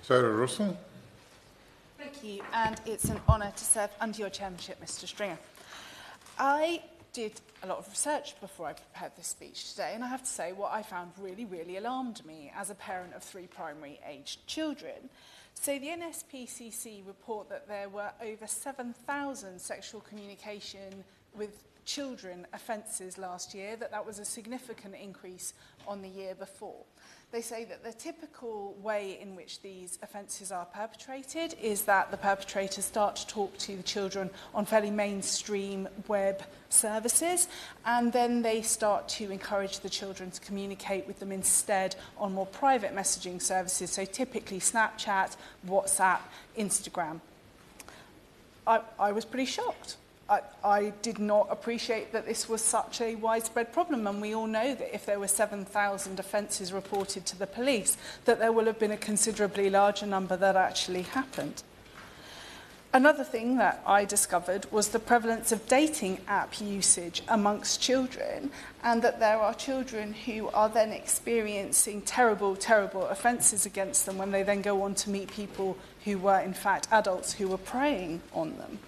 Sarah Russell. Thank you, and it's an honour to serve under your chairmanship, Mr. Stringer. I did a lot of research before I prepared this speech today, and I have to say what I found really, really alarmed me as a parent of 3 primary-aged children. So the NSPCC report that there were over 7,000 sexual communication with children offences last year, that was a significant increase on the year before. They say that the typical way in which these offences are perpetrated is that the perpetrators start to talk to the children on fairly mainstream web services, and then they start to encourage the children to communicate with them instead on more private messaging services, so typically Snapchat, WhatsApp, Instagram. I was pretty shocked. I did not appreciate that this was such a widespread problem, and we all know that if there were 7,000 offences reported to the police, that there will have been a considerably larger number that actually happened. Another thing that I discovered was the prevalence of dating app usage amongst children, and that there are children who are then experiencing terrible, terrible offences against them when they then go on to meet people who were in fact adults who were preying on them.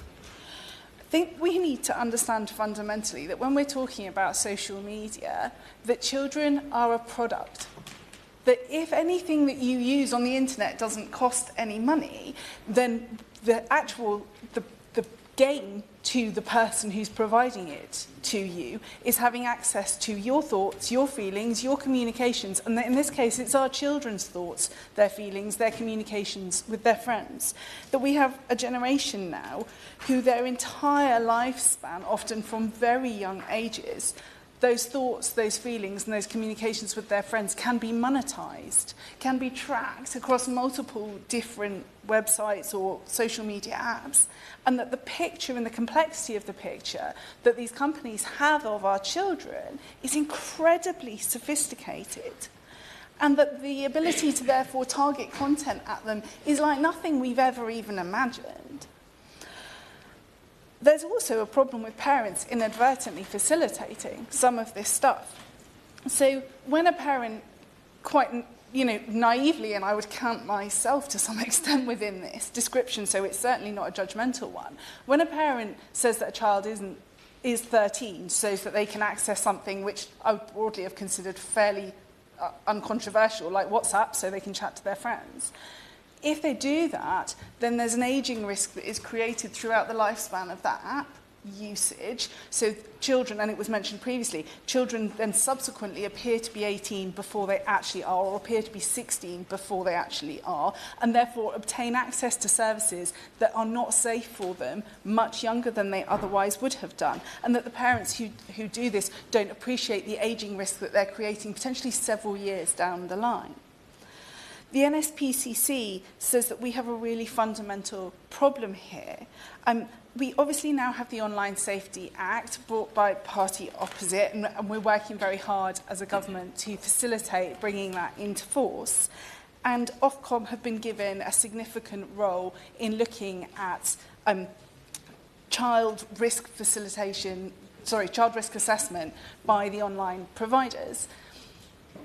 I think we need to understand fundamentally that when we're talking about social media, that children are a product. That if anything that you use on the internet doesn't cost any money, then the gain to the person who's providing it to you is having access to your thoughts, your feelings, your communications, and in this case it's our children's thoughts, their feelings, their communications with their friends. That we have a generation now who their entire lifespan, often from very young ages, those thoughts, those feelings and those communications with their friends can be monetized, can be tracked across multiple different websites or social media apps, and that the picture and the complexity of the picture that these companies have of our children is incredibly sophisticated, and that the ability to therefore target content at them is like nothing we've ever even imagined. There's also a problem with parents inadvertently facilitating some of this stuff. So when a parent quite naively, and I would count myself to some extent within this description, so it's certainly not a judgmental one, when a parent says that a child is 13 so that they can access something which I would broadly have considered fairly uncontroversial, like WhatsApp, so they can chat to their friends. If they do that, then there's an ageing risk that is created throughout the lifespan of that app usage. So children, and it was mentioned previously, children then subsequently appear to be 18 before they actually are, or appear to be 16 before they actually are, and therefore obtain access to services that are not safe for them much younger than they otherwise would have done. And that the parents who do this don't appreciate the ageing risk that they're creating potentially several years down the line. The NSPCC says that we have a really fundamental problem here. We obviously now have the Online Safety Act brought by party opposite, and we're working very hard as a government to facilitate bringing that into force. And Ofcom have been given a significant role in looking at child risk assessment by the online providers.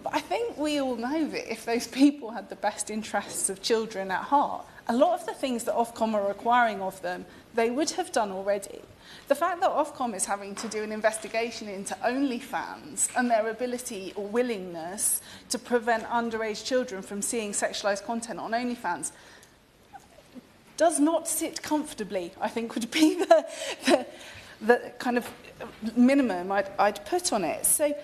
But I think we all know that if those people had the best interests of children at heart, a lot of the things that Ofcom are requiring of them, they would have done already. The fact that Ofcom is having to do an investigation into OnlyFans and their ability or willingness to prevent underage children from seeing sexualised content on OnlyFans does not sit comfortably, I think would be the kind of minimum I'd put on it. So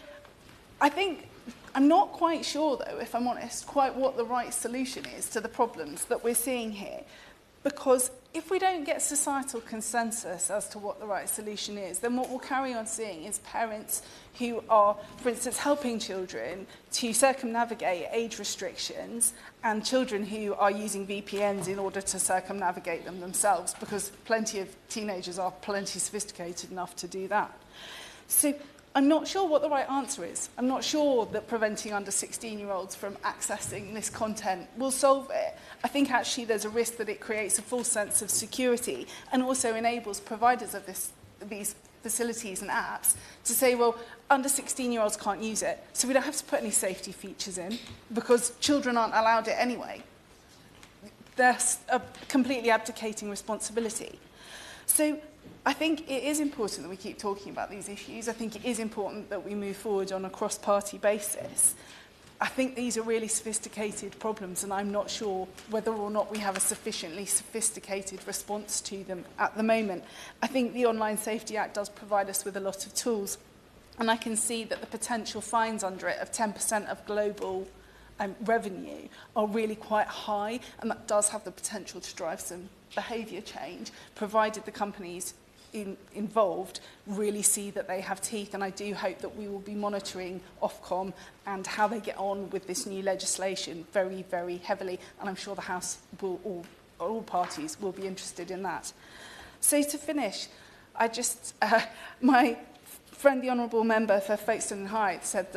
I think I'm not quite sure, though, if I'm honest, quite what the right solution is to the problems that we're seeing here. Because if we don't get societal consensus as to what the right solution is, then what we'll carry on seeing is parents who are, for instance, helping children to circumnavigate age restrictions, and children who are using VPNs in order to circumnavigate them themselves, because plenty of teenagers are plenty sophisticated enough to do that. So I'm not sure what the right answer is. I'm not sure that preventing under 16-year-olds from accessing this content will solve it. I think actually there's a risk that it creates a false sense of security and also enables providers of these facilities and apps to say, well, under 16-year-olds can't use it, so we don't have to put any safety features in because children aren't allowed it anyway. they're completely abdicating responsibility. So I think it is important that we keep talking about these issues. I think it is important that we move forward on a cross-party basis. I think these are really sophisticated problems, and I'm not sure whether or not we have a sufficiently sophisticated response to them at the moment. I think the Online Safety Act does provide us with a lot of tools, and I can see that the potential fines under it of 10% of global revenue are really quite high, and that does have the potential to drive some behaviour change, provided the companies involved really see that they have teeth. And I do hope that we will be monitoring Ofcom and how they get on with this new legislation very, very heavily, and I'm sure the House will, all parties will be interested in that. So to finish, I just, my friend, the Honourable Member for Folkestone and Hythe, said,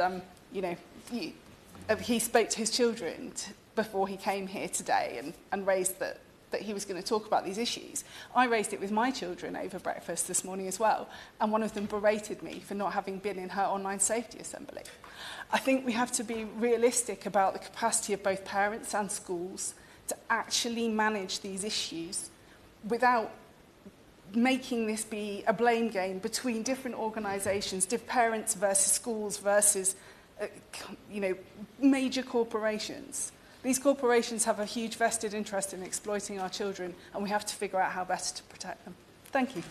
he spoke to his children before he came here today and raised that he was going to talk about these issues. I raised it with my children over breakfast this morning as well, and one of them berated me for not having been in her online safety assembly. I think we have to be realistic about the capacity of both parents and schools to actually manage these issues without making this be a blame game between different organisations, parents versus schools versus major corporations. These corporations have a huge vested interest in exploiting our children, and we have to figure out how best to protect them. Thank you.